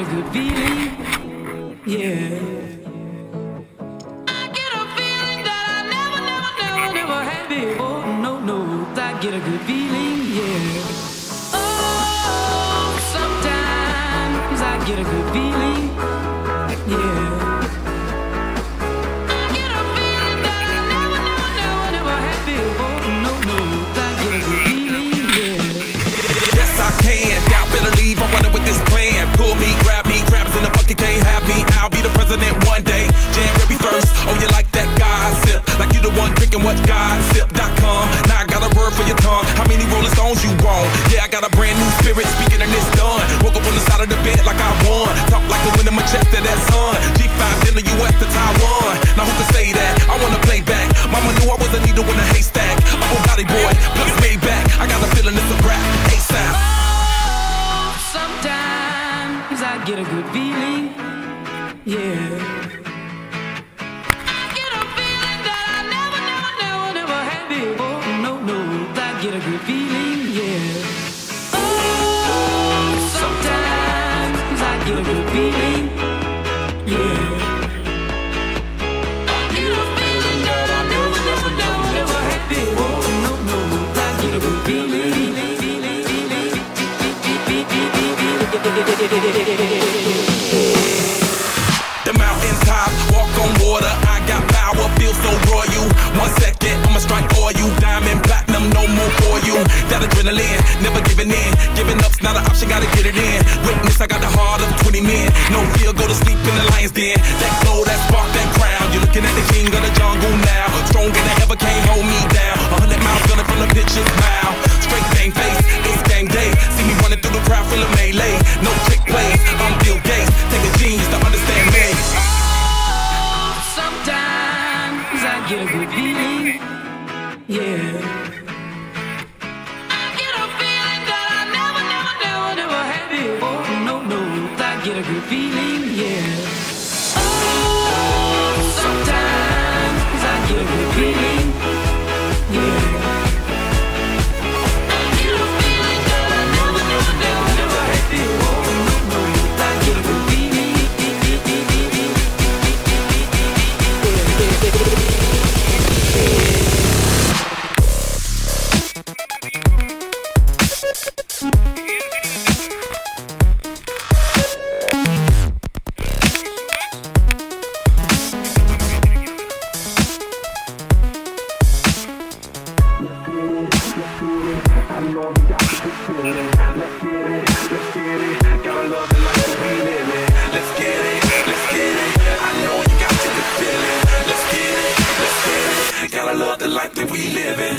a good feeling, yeah. I get a feeling that I never had before. No, I get a good feeling, yeah. Oh, sometimes I get a good feeling, yeah. I'm running with this plan. Pull me, grab us in the bucket, can't have me. I'll be the president one day. January 1st, oh you like that gossip? Like you the one drinking what gossip.com. Now I got a word for your tongue. How many Rolling Stones you want? Yeah, I got a brand new spirit speaking and it's done. Woke up on the side of the bed like I won. Talk like the wind in my chest to that sun. G5 in the US to Taiwan. Now who can say that? I wanna play back. Mama knew I was a needle in a haystack. I'm a body boy, plus made back. I got a feeling it's a rap. ASAP. Sometimes I get a good feeling, yeah. I get a feeling that I never had before. No, I get a good feeling, yeah. Oh, sometimes I get a good feeling, yeah. I get a feeling that I never had before. No, I get a good feeling. The mountaintop, walk on water, I got power, feel so royal. 1 second, I'ma strike oil, diamond, platinum, no more for you. That adrenaline, never giving in. Giving up's not an option, gotta get it in. Witness, I got the heart of 20 men. No fear, go to sleep in the lion's den. That glow, that spark, that crown. You're looking at the king of the jungle now. Stronger than ever, can't hold me down. 100 miles gunning from the picture's mile. Straight gang face, it's gang day. See me running through the crowd full of melee. No trick plays, I'm Bill Gates. Take a genius to understand me. Oh, sometimes I get a good feeling, yeah. I get a feeling that I never had before. No, I get a good feeling, yeah. Oh, sometimes I get a good feeling, yeah. Gotta love the life that we live in.